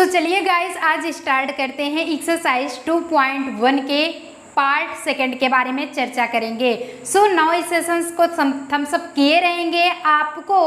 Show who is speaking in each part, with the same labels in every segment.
Speaker 1: सो चलिए गाइस, आज स्टार्ट करते हैं एक्सरसाइज 2.1 के पार्ट सेकंड के बारे में चर्चा करेंगे। सो 9 सेशंस को हम सब किए रहेंगे। आपको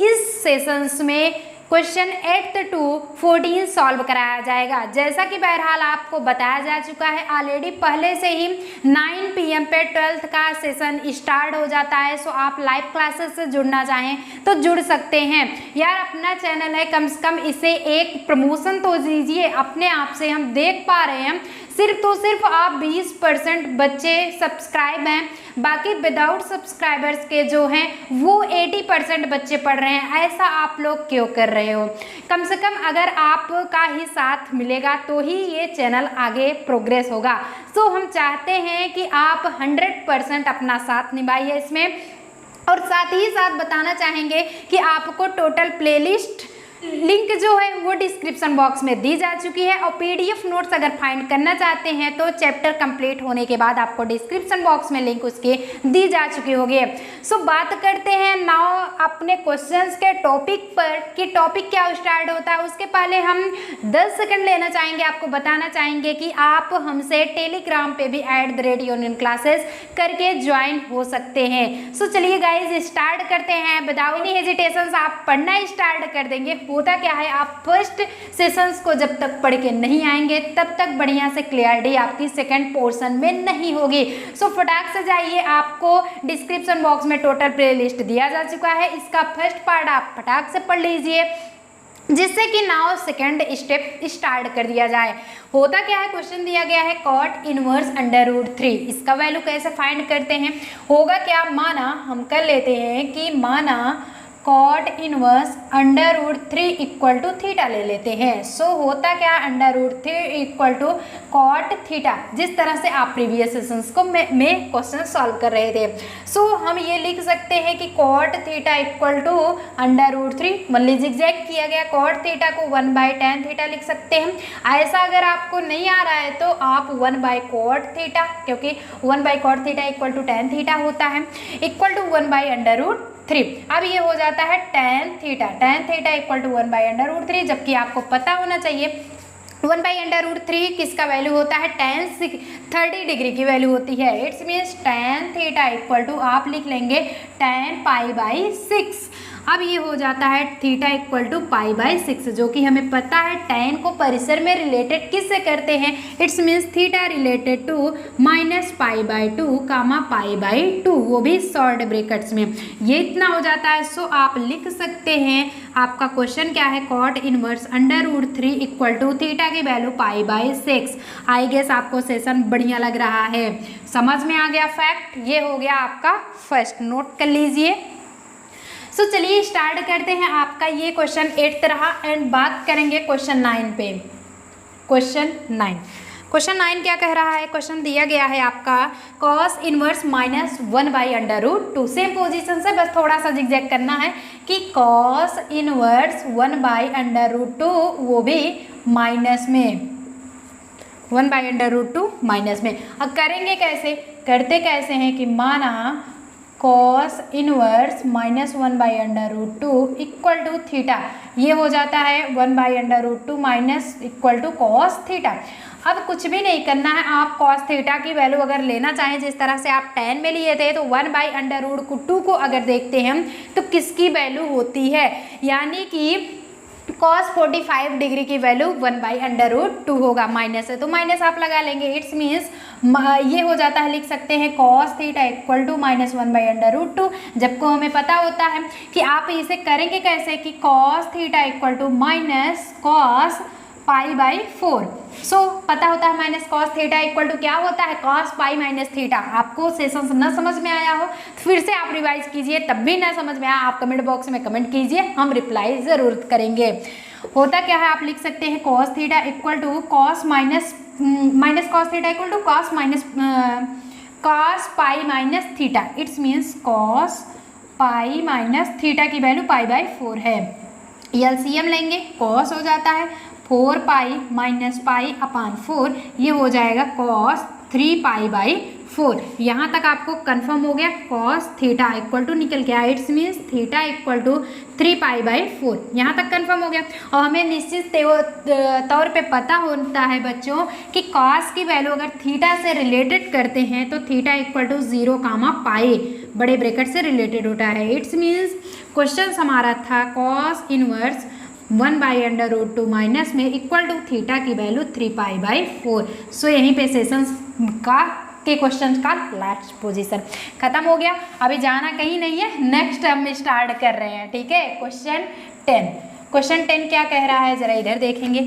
Speaker 1: इस सेशंस में क्वेश्चन 8 to 14 सॉल्व कराया जाएगा। जैसा कि बहरहाल आपको बताया जा चुका है ऑलरेडी, पहले से ही 9 PM पे 12th का सेशन स्टार्ट हो जाता है। सो आप लाइव क्लासेस से जुड़ना चाहें तो जुड़ सकते हैं। यार अपना चैनल है, कम से कम इसे एक प्रमोशन तो दीजिए। अपने आप से हम देख पा रहे हैं सिर्फ तो सिर्फ आप 20% बच्चे सब्सक्राइब हैं, बाकी विदाउट सब्सक्राइबर्स के जो हैं वो 80% बच्चे पढ़ रहे हैं। ऐसा आप लोग क्यों कर रहे हो? कम से कम अगर आपका ही साथ मिलेगा तो ही ये चैनल आगे प्रोग्रेस होगा। सो हम चाहते हैं कि आप 100% अपना साथ निभाइए इसमें। और साथ ही साथ बताना चाहेंगे कि आपको टोटल प्लेलिस्ट लिंक जो है वो डिस्क्रिप्शन बॉक्स में दी जा चुकी है। और PDF नोट्स अगर फाइंड करना चाहते हैं तो चैप्टर कंप्लीट होने के बाद आपको डिस्क्रिप्शन बॉक्स में लिंक उसके दी जा चुकी होगी। सो बात करते हैं नाउ अपने क्वेश्चंस के टॉपिक पर कि टॉपिक क्या स्टार्ट होता है। उसके पहले हम 10 सेकंड लेना चाहेंगे, आपको बताना चाहेंगे कि आप हमसे टेलीग्राम पे भी @यूनियन क्लासेस करके ज्वाइन हो सकते हैं। सो चलिए गाइज स्टार्ट करते हैं। विदाउट एनी हेजिटेशन आप पढ़ना स्टार्ट कर देंगे। होता क्या है, आप फर्स्ट सेशंस को जब तक पढ़ के नहीं आएंगे तब तक बढ़िया से क्लियरिटी आपकी सेकंड पोर्शन में नहीं होगी। सो फटाक से जाइए, आपको डिस्क्रिप्शन बॉक्स में टोटल प्लेलिस्ट दिया जा चुका है। इसका फर्स्ट पार्ट आप फटाक से पढ़ लीजिए जिससे कि नाउ सेकंड स्टेप स्टार्ट कर दिया जाए। होता क्या है, क्वेश्चन दिया गया है cot इनवर्स √3। इसका वैल्यू कैसे फाइंड करते हैं? होगा क्या, माना हम कर लेते हैं कि माना cot inverse √3 equal to theta ले लेते हैं। सो होता क्या, √3 इक्वल टू cot थीटा, जिस तरह से आप प्रीवियस सेशंस को में क्वेश्चन सॉल्व कर रहे थे। सो हम ये लिख सकते हैं कि cot थीटा इक्वल टू √3, मान लीजिए एग्जैक्ट किया गया, cot थीटा को 1/tan थीटा लिख सकते हैं। ऐसा अगर आपको नहीं आ रहा है तो आप 1/cot थीटा, क्योंकि 1/cot theta equal to tan theta होता है, इक्वल टू 1/√3। अब ये हो जाता है tan थीटा इक्वल टू 1/√3। जबकि आपको पता होना चाहिए 1/√3 किसका वैल्यू होता है, tan 30 डिग्री की वैल्यू होती है। It's means tan theta equal to आप लिख लेंगे tan π/6। अब ये हो जाता है थीटा इक्वल टू π/6, जो कि हमें पता है tan को परिसर में रिलेटेड किससे करते हैं। It's means theta related to -π/2 comma π/2, वो भी शॉर्ट ब्रैकेट्स में। ये इतना हो जाता है। सो आप लिख सकते हैं, आपका क्वेश्चन क्या है, cot inverse √3 equal to theta की वैल्यू π/6। आई गेस आपको सेशन बढ़िया लग रहा है, समझ में आ गया फैक्ट। ये हो गया आपका फर्स्ट, नोट कर लीजिए। सो चलिए स्टार्ट करते हैं। आपका ये क्वेश्चन 8 रहा एंड बात करेंगे क्वेश्चन 9 पे। क्वेश्चन 9 क्या कह रहा है? क्वेश्चन दिया गया है आपका cos इनवर्स -1/√2। सेम पोजीशन से बस थोड़ा सा जिगजैग करना है कि cos इनवर्स 1/√2, वो भी माइनस में, 1/√2 माइनस में। अब करेंगे कैसे, करते कैसे हैं कि माना cos inverse -1/√2 equal to theta, ये हो जाता है 1/√2 minus equal to cos theta. अब कुछ भी नहीं करना है, आप cos थीटा की वैल्यू अगर लेना चाहें जिस तरह से आप tan में लिए थे, तो 1/√2 को अगर देखते हैं तो किसकी वैल्यू होती है, यानी कि cos 45 डिग्री की वैल्यू 1/√2 होगा। माइनस है तो माइनस आप लगा लेंगे। इट्स मीन्स ये हो जाता है, लिख सकते हैं cos थीटा इक्वल टू -1/√2। जबको हमें पता होता है कि आप इसे करेंगे कैसे कि cos theta equal to -cos π/4। So पता होता है -cos थीटा इक्वल टू क्या होता है, cos π - थीटा। आपको सेशंस न समझ में आया हो फिर से आप रिवाइज कीजिए, तब भी ना समझ में आया आप कमेंट बॉक्स में कमेंट कीजिए, हम रिप्लाई ज़रूर करेंगे। होता क्या है, आप लिख सकते हैं cos theta equal to cos cos theta equal to cos π - theta. It's means cos π - theta की वैल्यू π/4 है। एलसीएम लेंगे, cos हो जाता है 4 पाई माइनस पाई अपान 4, ये हो जाएगा कॉस 3 पाई बाई 4। यहाँ तक आपको कंफर्म हो गया, कॉस थीटा इक्वल टू निकल गया, it's means theta equal to 3 pi by 4। यहाँ तक कंफर्म हो गया। और हमें निश्चित तौर पे पता होता है बच्चों कि कॉस की वैल्यू अगर थीटा से रिलेटेड करते हैं तो थीटा इक्वल टू 0 कामा पाई बड़े ब्रैकेट से रिलेटेड होता है। इट्स मीन्स क्वेश्चन हमारा था कॉस इनवर्स 1/√2 माइनस में इक्वल टू थीटा की वैल्यू 3 पाई बाई 4। सो यहीं पे सेशंस के क्वेश्चन का लास्ट पोजीशन खत्म हो गया। अभी जाना कहीं नहीं है, नेक्स्ट हम स्टार्ट कर रहे हैं, ठीक है। क्वेश्चन 10, क्वेश्चन 10 क्या कह रहा है जरा इधर देखेंगे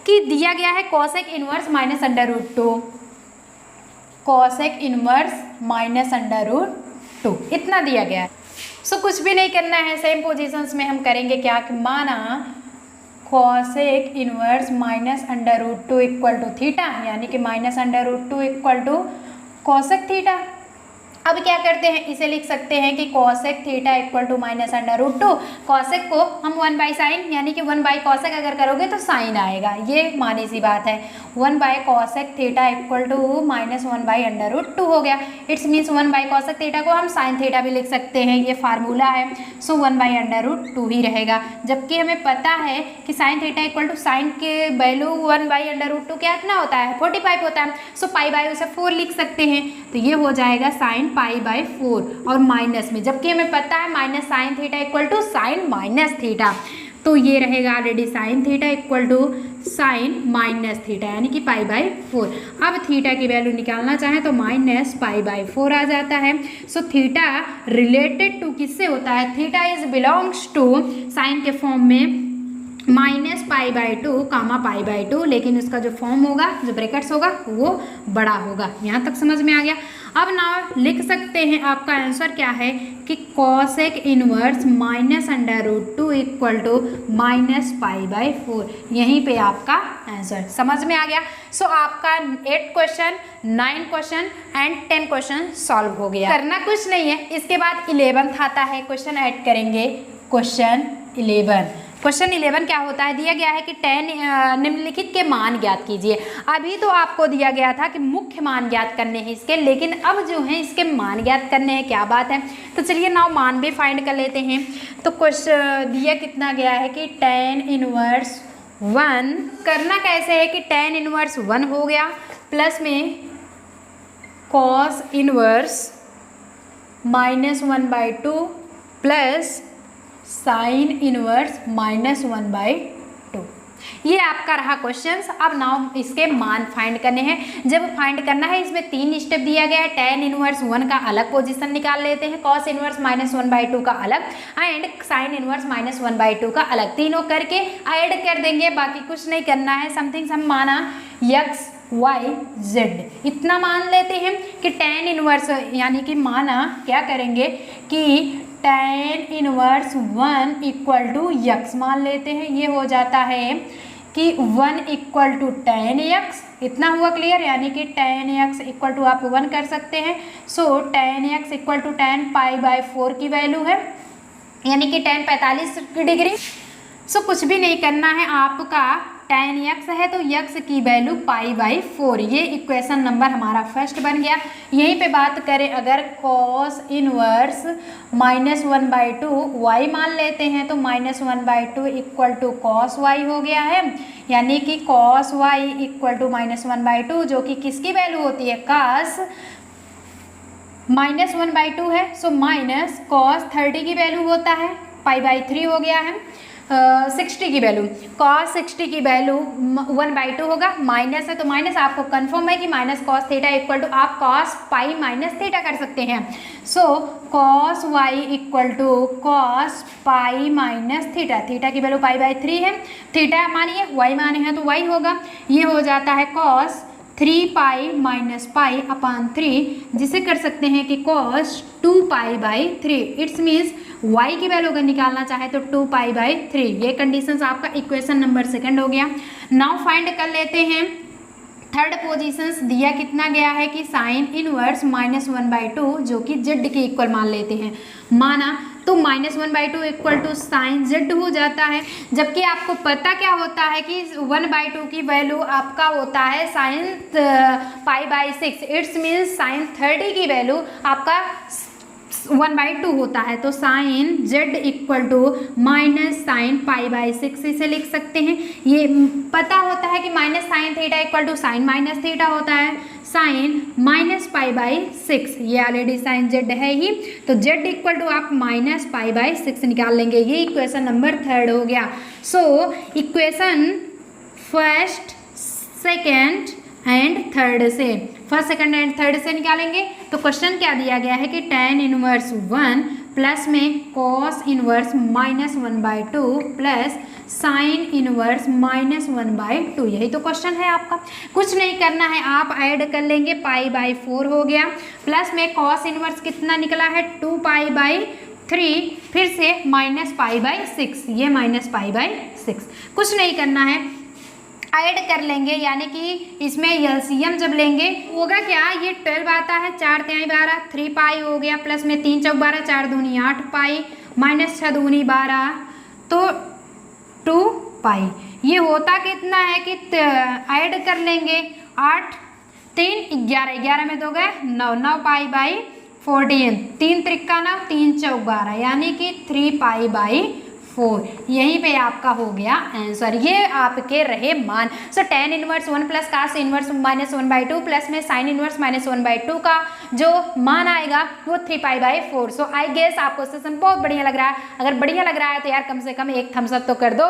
Speaker 1: कि दिया गया है cosec inverse minus √2, cosec inverse minus √2 इतना दिया गया है। सो कुछ भी नहीं करना है, सेम पोजीशंस में हम करेंगे क्या कि माना cosec inverse minus √2 equal to theta, यानी कि minus √2 equal to cosec theta. अब क्या करते हैं, इसे लिख सकते हैं कि cosec theta equal to minus √2, cosec को हम 1 बाई साइन यानी कि 1 बाई कॉसेक अगर करोगे तो साइन आएगा, ये मानी सी बात है। 1 by cosec theta equal to minus 1 by √2 हो गया। It's means 1 by cosec theta को हम साइन थीटा भी लिख सकते हैं, ये फार्मूला है। सो 1 बाई √2 ही रहेगा, जबकि हमें पता है कि sine theta equal to sine के वैल्यू 1 बाई √2 क्या इतना होता है 45 होता है। सो पाई बाई उसे 4 लिख सकते हैं, तो ये हो जाएगा साइन पाई बाई 4 और माइनस में, जबकि हमें पता है minus sine theta equal to sine minus theta, तो ये रहेगा already sine theta equal to sine minus theta यानी कि पाई बाई 4। अब थीटा की वैल्यू निकालना चाहें तो माइनस पाई बाई 4 आ जाता है। सो थीटा रिलेटेड टू किससे होता है, theta is belongs to sine के फॉर्म में minus pi by 2 comma pi by 2, लेकिन उसका जो फॉर्म होगा, जो ब्रैकेट्स होगा वो बड़ा होगा। यहाँ तक समझ में आ गया। अब ना लिख सकते हैं आपका आंसर क्या है कि cosec inverse minus √2 equal to minus pi by 4, यहीं पे आपका आंसर समझ में आ गया। सो आपका 8 question 9 question and 10 question solve हो गया। करना कुछ नहीं है, इसके बाद 11th आता है, क्वेश्चन ऐड करेंगे। क्वेश्चन 11 क्या होता है, दिया गया है कि 10 निम्नलिखित के मान ज्ञात कीजिए। अभी तो आपको दिया गया था कि मुख्य मान ज्ञात करने हैं इसके, लेकिन अब जो है इसके मान ज्ञात करने हैं, क्या बात है। तो चलिए नाउ मान भी फाइंड कर लेते हैं। तो क्वेश्चन दिया कितना गया है कि tan इनवर्स 1, करना कैसे है कि tan इनवर्स 1 हो गया प्लस में cos inverse -1/2 plus sign inverse -1/2, ये आपका रहा क्वेश्चंस। अब नाउ इसके मान फाइंड करने हैं। जब फाइंड करना है इसमें 3 स्टेप दिया गया है। tan इनवर्स 1 का अलग पोजीशन निकाल लेते हैं, cos इनवर्स -1/2 का अलग एंड साइन इनवर्स -1/2 का अलग, तीनों करके ऐड कर देंगे। बाकी कुछ नहीं करना है। समथिंग हम माना x y z इतना मान लेते हैं कि tan इनवर्स यानी कि माना क्या करेंगे कि tan inverse 1 equal to x मान लेते हैं। ये हो जाता है कि 1 इक्वल टू tan x, इतना हुआ क्लियर, यानी कि tan x इक्वल टू आप 1 कर सकते हैं। So tan x equal to tan pi by 4 की वैल्यू है, यानी कि tan 45 डिग्री। सो कुछ भी नहीं करना है, आपका tan x है तो x की वैल्यू पाई बाई 4, ये इक्वेशन नंबर हमारा फर्स्ट बन गया। यहीं पे बात करें अगर cos इनवर्स -1/2 y मान लेते हैं तो -1/2 इक्वल टू cos y हो गया है, यानी कि cos y इक्वल टू -1/2, जो कि किसकी वैल्यू होती है, cos -1/2 है। सो माइनस cos 30 की वैल्यू होता है, पाई बाई 3 हो गया है। 60 की वैल्यू, cos 60 की वैल्यू 1/2 होगा, माइनस है तो माइनस, आपको कंफर्म है कि minus cos theta equal to आप cos पाई माइनस थीटा कर सकते हैं। So cos y equal to cos pi minus theta, theta की वैल्यू पाई बाई 3 है, थीटा मानिए y माने हैं तो y होगा, ये हो जाता है cos 3 पाई माइनस पाई अपान 3, जिसे कर सकते हैं कि cos 2 pi by 3। It's means y की वैल्यू अगर निकालना चाहे तो 2 पाई बाई 3, ये कंडीशंस आपका इक्वेशन नंबर 2 हो गया। नाउ फाइंड कर लेते हैं थर्ड पोजीशंस। दिया कितना गया है कि साइन इनवर्स -1/2 जो कि z के इक्वल मान लेते हैं। माना तो -1/2 इक्वल टू साइन जेड हो जाता है। जबकि आपको पता क्या होता है कि 1/2 की वैल्यू आपका होता है साइन π/6, इट्स मीन्स साइन 30 की वैल्यू आपका 1/2 होता है। तो sine Z equal to minus sine π/6 इसे लिख सकते हैं। ये पता होता है कि minus sine theta equal to sine minus theta होता है, साइन माइनस π/6 ये ऑलरेडी साइन जेड है ही, तो जेड इक्वल टू आप माइनस π/6 निकाल लेंगे। ये इक्वेशन नंबर 3 हो गया। So equation first, second and third से, फर्स्ट सेकंड एंड थर्ड से निकालेंगे। तो क्वेश्चन क्या दिया गया है कि tan इनवर्स 1 प्लस में cos inverse -1/2 plus sign inverse -1/2, यही तो क्वेश्चन है आपका। कुछ नहीं करना है, आप ऐड कर लेंगे, π/4 हो गया, प्लस में cos इनवर्स कितना निकला है 2π/3, फिर से -π/6, ये -π/6। कुछ नहीं करना है, ऐड कर लेंगे, यानी कि इसमें एलसीएम जब लेंगे होगा क्या, ये 12 आता है, 4 × 12 3π हो गया, प्लस में 3 × 12 4 दूनी 8π, माइनस 6 दूनी 12 तो 2π। ये होता कितना है कि ऐड कर लेंगे 8 3 11, 11 में 2 गए 9, 9π/14, 3 त्रिका 9, 3 × 12 यानी कि 3π/4। यहीं पे आपका हो गया आंसर, ये आपके रहे मान। सो tan inverse 1 plus cos inverse -1/2 plus में sin इनवर्स -1/2 का जो मान आएगा वो 3π/4। सो आई गेस आपको सेशन बहुत बढ़िया लग रहा है। अगर बढ़िया लग रहा है तो यार कम से कम एक थम्स अप तो कर दो,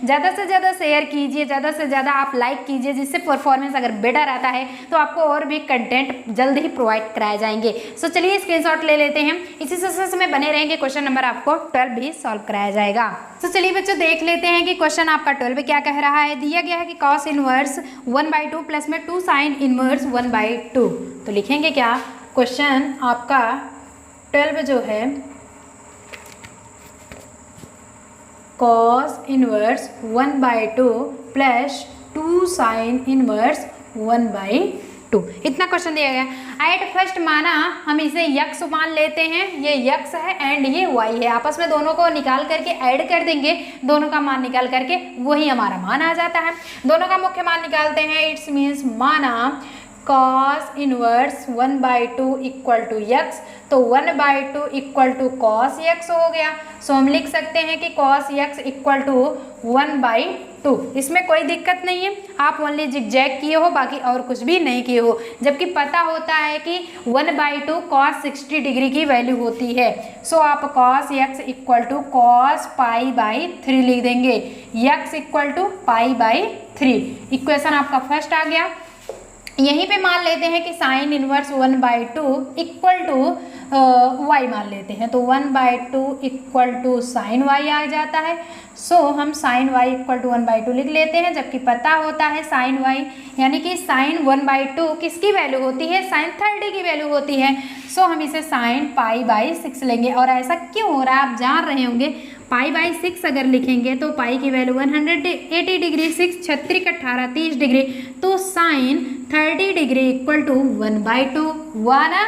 Speaker 1: ज़्यादा से ज़्यादा शेयर कीजिए, ज़्यादा से ज़्यादा आप लाइक कीजिए, जिससे परफॉर्मेंस अगर बेटर आता है तो आपको और भी कंटेंट जल्द ही प्रोवाइड कराए जाएंगे। सो चलिए स्क्रीनशॉट ले लेते हैं, इसी सेशन में बने रहेंगे, क्वेश्चन नंबर आपको 12 भी सॉल्व कराया जाएगा। तो चलिए बच्चों देख लेते हैं कि क्वेश्चन आपका 12 क्या कह रहा है। दिया गया है कि cos इनवर्स 1/2 प्लस में 2 साइन इनवर्स 1/2। तो लिखेंगे क्या, क्वेश्चन आपका 12 जो है cos inverse 1/2 plus 2 sign inverse 1/2, इतना क्वेश्चन दिया गया। एट फर्स्ट माना हम इसे यक्स मान लेते हैं, ये यक्स है एंड ये वाई है, आपस में दोनों को निकाल करके ऐड कर देंगे, दोनों का मान निकाल करके वही हमारा मान आ जाता है। दोनों का मुख्य मान निकालते हैं, इट्स मीन्स माना cos inverse 1/2 equal to x, तो 1/2 इक्वल टू cos यक्स हो गया। सो हम लिख सकते हैं कि cos यक्स इक्वल टू 1/2। इसमें कोई दिक्कत नहीं है, आप ओनली जिगजैग किए हो, बाकी और कुछ भी नहीं किए हो। जबकि पता होता है कि 1/2 cos 60 डिग्री की वैल्यू होती है। सो आप cos x equal to cos π/3 लिख देंगे, यक्स इक्वल टू π/3। इक्वेशन आपका फर्स्ट आ गया। यहीं पे मान लेते हैं कि sine inverse 1/2 equal to y मान लेते हैं, तो 1/2 इक्वल टू साइन वाई आ जाता है। सो हम साइन वाई इक्वल टू 1/2 लिख लेते हैं, जबकि पता होता है साइन वाई यानी कि साइन 1/2 किसकी वैल्यू होती है, साइन 30 की वैल्यू होती है। सो हम इसे साइन π/6 लेंगे। और ऐसा क्यों हो रहा है आप जान रहे होंगे, π/6 अगर लिखेंगे तो पाई की वैल्यू 180 डिग्री, 6 36 18 30 डिग्री, तो साइन 30 डिग्री इक्वल टू 1/2 1।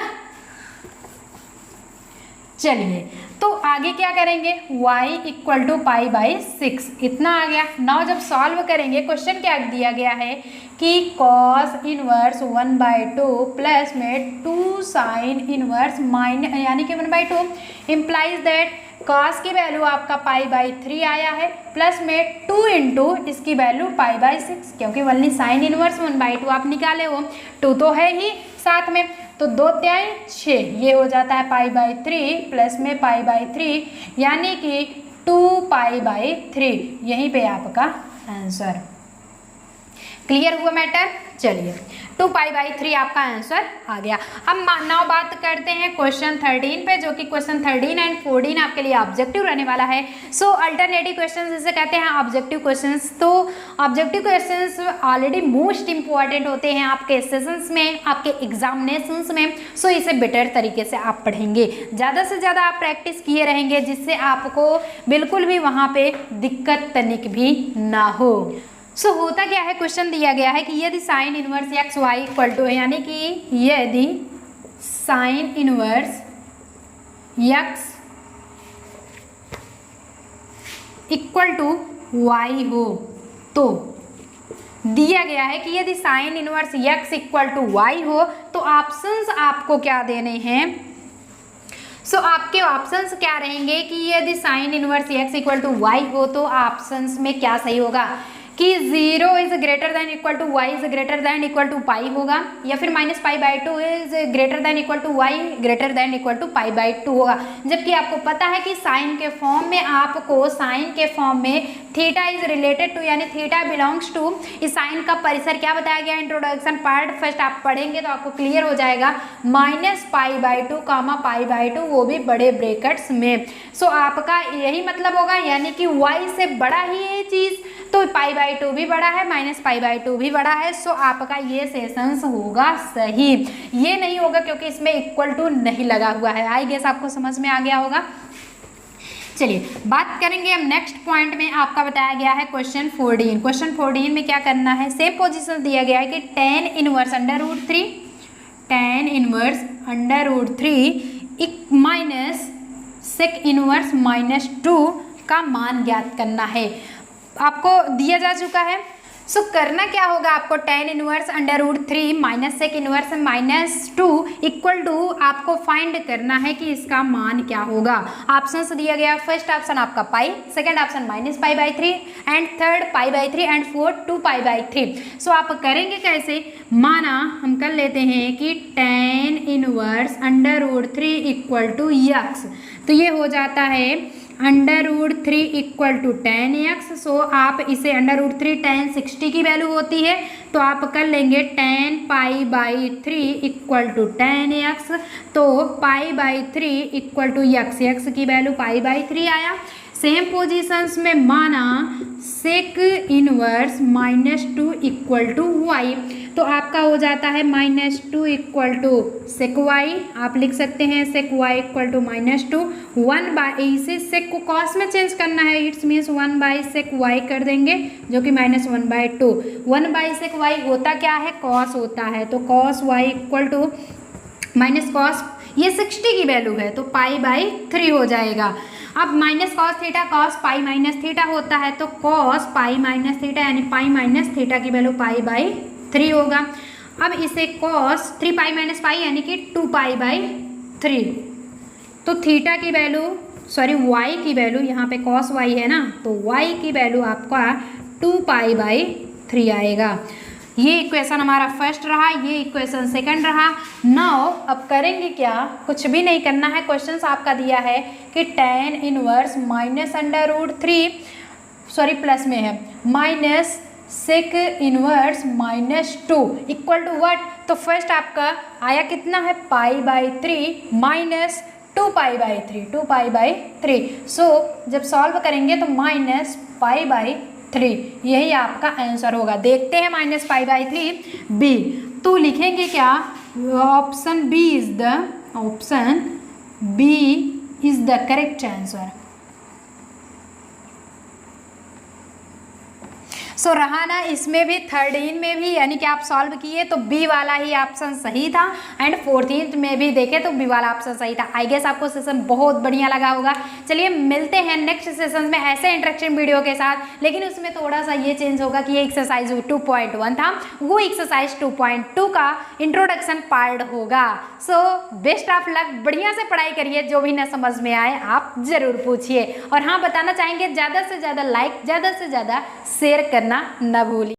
Speaker 1: चलिए तो आगे क्या करेंगे, y इक्वल टू π/6 इतना आ गया। नाउ जब सॉल्व करेंगे, क्वेश्चन क्या दिया गया है कि cos इनवर्स 1/2 प्लस में 2 साइन इनवर्स यानी कि 1/2 इम्प्लाइज दैट cos की वैल्यू आपका π/3 आया है, प्लस में 2 इंटू इसकी वैल्यू π/6, क्योंकि वनली साइन इनवर्स 1/2 आप निकाले हो, 2 तो है ही साथ में, तो 2 3 6 ये हो जाता है π/3 प्लस में π/3 यानी कि 2π/3, यहीं पे आपका आंसर। क्लियर हुआ मैटर। चलिए 2π/3 आपका आंसर आ गया। अब नाउ बात करते हैं क्वेश्चन 13 पे, जो कि क्वेश्चन 13 एंड 14 आपके लिए ऑब्जेक्टिव रहने वाला है। सो अल्टरनेटिव क्वेश्चंस जिसे कहते हैं ऑब्जेक्टिव क्वेश्चंस। तो objective questions already most important होते हैं आपके सेशंस में, आपके एग्जामिनेशंस में। सो इसे बेटर तरीके से आप पढ़ेंगे, ज़्यादा से ज़्यादा आप प्रैक्टिस किए रहेंगे, जिससे आपको बिल्कुल भी वहाँ पे दिक्कत तनिक भी ना हो। सो होता क्या है, क्वेश्चन दिया गया है कि यदि sine inverse x y equal to है, यानी कि यदि sine inverse x equal to y हो तो दिया गया है कि यदि sine inverse x equal to y हो तो ऑप्शंस आपको क्या देने हैं। सो आपके ऑप्शंस क्या रहेंगे कि यदि sine inverse x equal to y हो तो ऑप्शंस में क्या सही होगा कि 0 is greater than equal to y is greater than equal to pi होगा, या फिर minus pi by two is greater than equal to y greater than equal to pi by two होगा। जबकि आपको पता है कि साइन के फॉर्म में आपको साइन के फॉर्म में थीटा इज रिलेटेड टू यानी थीटा बिलोंग्स टू, इस साइन का परिसर क्या बताया गया इंट्रोडक्शन पार्ट फर्स्ट आप पढ़ेंगे तो आपको क्लियर हो जाएगा, minus pi by two comma pi by two, वो भी बड़े ब्रैकेट्स में। सो आपका यही मतलब होगा यानी कि वाई से बड़ा ही ये चीज़, तो पाई बाई टू भी बड़ा है, माइनस पाई बाई टू भी बड़ा है। सो आपका ये सेशंस होगा सही, ये नहीं होगा क्योंकि इसमें इक्वल टू नहीं लगा हुआ है। आई गेस आपको समझ में आ गया होगा। चलिए बात करेंगे हम नेक्स्ट पॉइंट में, आपका बताया गया है क्वेश्चन 14। क्वेश्चन 14 में क्या करना है, सेम पोजीशन दिया गया है कि tan inverse under root 3 tan inverse under root 3 minus sec inverse minus 2 का मान ज्ञात करना है। आपको दिया जा चुका है। सो करना क्या होगा आपको, tan inverse under root 3 minus sec inverse minus 2 equal to आपको फाइंड करना है कि इसका मान क्या होगा। ऑप्शन दिया गया, फर्स्ट ऑप्शन आपका pi, second option minus pi by 3 and third pi by 3 and fourth 2 pi by 3। So आप करेंगे कैसे, माना हम कर लेते हैं कि tan inverse under root 3 equal to x, तो ये हो जाता है under root 3 equal to tan x। So आप इसे अंडर रूट 3 tan 60 की वैल्यू होती है तो आप कर लेंगे tan pi by 3 equal to tan x, तो pi by 3 equal to x की वैल्यू पाई बाई 3 आया। सेम पोजीशंस में माना sec inverse minus 2 equal to y, तो आपका हो जाता है minus 2 equal to sec y, आप लिख सकते हैं sec y equal to minus 2 1 by, इसे सेक को कॉस में चेंज करना है, it's means 1 by sec y कर देंगे जो कि minus 1 by 2। 1 by sec y होता क्या है, कॉस होता है, तो cos y equal to minus cos, ये 60 की वैल्यू है तो पाई बाई 3 हो जाएगा। अब minus cos theta cos pi minus theta होता है तो कॉस पाई माइनस थीटा यानी पाई माइनस थीटा की वैल्यू पाई बाई 3 होगा। अब इसे कॉस 3 पाई माइनस पाई यानी कि 2 पाई बाई 3, तो थीटा की वैल्यू सॉरी वाई की वैल्यू, यहाँ पे कॉस वाई है ना, तो वाई की वैल्यू आपका 2 पाई बाई 3 आएगा। ये इक्वेशन हमारा फर्स्ट रहा, ये इक्वेशन सेकंड रहा। नाउ अब करेंगे क्या, कुछ भी नहीं करना है, क्वेश्चन आपका दिया है कि tan inverse minus under root 3 sorry plus में है minus sec inverse minus 2 equal to what, तो फर्स्ट आपका आया कितना है pi by 3 minus 2 pi by 3 2 pi by 3। So जब सॉल्व करेंगे तो माइनस पाई बाई 3, यही आपका आंसर होगा। देखते हैं माइनस पाई बाई 3 बी, तो लिखेंगे क्या, option B is the correct answer. So रहा ना इसमें भी 13 में भी यानी कि आप सॉल्व किए तो बी वाला ही ऑप्शन सही था एंड 14th में भी देखे तो बी वाला ऑप्शन सही था। आई गेस आपको सेशन बहुत बढ़िया लगा होगा। चलिए मिलते हैं नेक्स्ट सेशन में ऐसे इंटरेक्शन वीडियो के साथ, लेकिन उसमें थोड़ा सा ये चेंज होगा कि ये एक्सरसाइज 2.1 था, वो एक्सरसाइज 2.2 का इंट्रोडक्शन पार्ट होगा। सो बेस्ट ऑफ लक, बढ़िया से पढ़ाई करिए, जो भी ना समझ में आए आप ज़रूर पूछिए। और हाँ बताना चाहेंगे ज़्यादा से ज़्यादा लाइक, ज़्यादा से ज़्यादा शेयर करना न भूलिए।